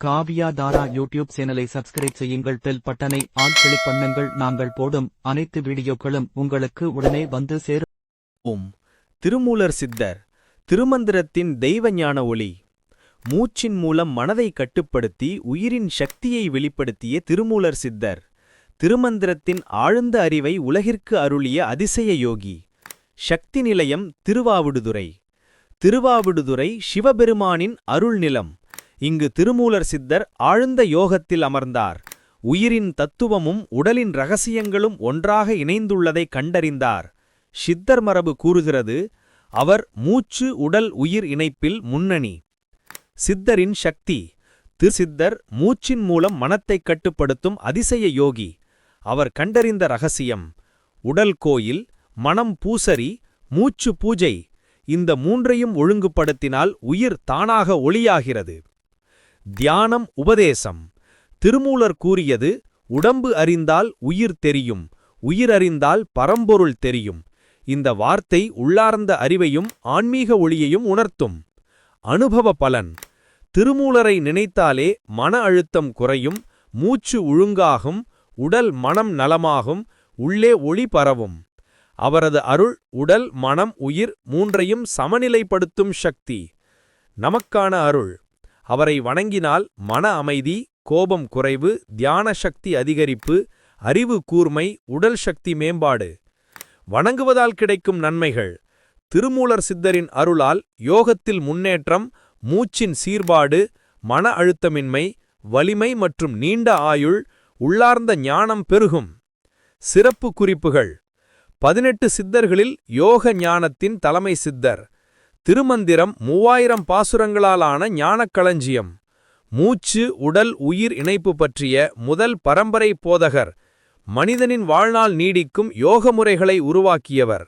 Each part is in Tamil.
காவியா தாரா யூடியூப் சேனலை சப்ஸ்கிரைப் செய்யுங்கள். பெல் பட்டனை ஆல் கிளிக் பண்ணுங்கள். நாங்கள் போடும் அனைத்து வீடியோக்களும் உங்களுக்கு உடனே வந்து சேரும். ஓம் திருமூலர் சித்தர் திருமந்திரத்தின் தெய்வ ஞான ஒளி. மூச்சின் மூலம் மனதை கட்டுப்படுத்தி உயிரின் சக்தியை வெளிப்படுத்திய திருமூலர் சித்தர் திருமந்திரத்தின் ஆழ்ந்த அறிவை உலகிற்கு அருளிய அதிசய யோகி. சக்தி நிலையம் திருவாவிடுதுறை. திருவாவிடுதுறை சிவபெருமானின் அருள் நிலம். இங்கு திருமூலர் சித்தர் ஆழ்ந்த யோகத்தில் அமர்ந்தார். உயிரின் தத்துவமும் உடலின் இரகசியங்களும் ஒன்றாக இணைந்துள்ளதை கண்டறிந்தார். சித்தர் மரபு கூறுகிறது, அவர் மூச்சு உடல் உயிர் இணைப்பில் முன்னணி. சித்தரின் சக்தி. திருசித்தர் மூச்சின் மூலம் மனத்தை கட்டுப்படுத்தும் அதிசய யோகி. அவர் கண்டறிந்த ரகசியம் உடல் கோயில், மனம் பூசரி, மூச்சு பூஜை. இந்த மூன்றையும் ஒழுங்குபடுத்தினால் உயிர் தானாக ஒளியாகிறது. தியானம் உபதேசம். திருமூலர் கூறியது, உடம்பு அறிந்தால் உயிர் தெரியும், உயிர் அறிந்தால் பரம்பொருள் தெரியும். இந்த வார்த்தை உள்ளார்ந்த அறிவையும் ஆன்மீக ஒளியையும் உணர்த்தும். அனுபவ பலன். திருமூலரை நினைத்தாலே மன அழுத்தம் குறையும், மூச்சு ஒழுங்காகும், உடல் மனம் நலமாகும், உள்ளே ஒளி பரவும். அவரது அருள் உடல் மனம் உயிர் மூன்றையும் சமநிலைப்படுத்தும் சக்தி. நமக்கான அருள். அவரை வணங்கினால் மன அமைதி, கோபம் குறைவு, தியான சக்தி அதிகரிப்பு, அறிவு கூர்மை, உடல் சக்தி மேம்பாடு. வணங்குவதால் கிடைக்கும் நன்மைகள். திருமூலர் சித்தரின் அருளால் யோகத்தில் முன்னேற்றம், மூச்சின் சீர்பாடு, மன அழுத்தமின்மை, வலிமை மற்றும் நீண்ட ஆயுள், உள்ளார்ந்த ஞானம் பெருகும். சிறப்பு குறிப்புகள். 18 சித்தர்களில் யோக ஞானத்தின் தலைமை சித்தர். திருமந்திரம் 3000 பாசுரங்களாலான ஞானக்களஞ்சியம். மூச்சு உடல் உயிர் இணைப்பு பற்றிய முதல் பரம்பரை போதகர். மனிதனின் வாழ்நாள் நீடிக்கும் யோக முறைகளை உருவாக்கியவர்.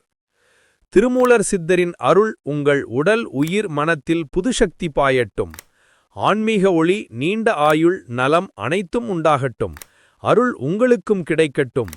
திருமூலர் சித்தரின் அருள் உங்கள் உடல் உயிர் மனத்தில் புதுசக்தி பாயட்டும். ஆன்மீக ஒளி, நீண்ட ஆயுள், நலம் அனைத்தும் உண்டாகட்டும். அருள் உங்களுக்கும் கிடைக்கட்டும்.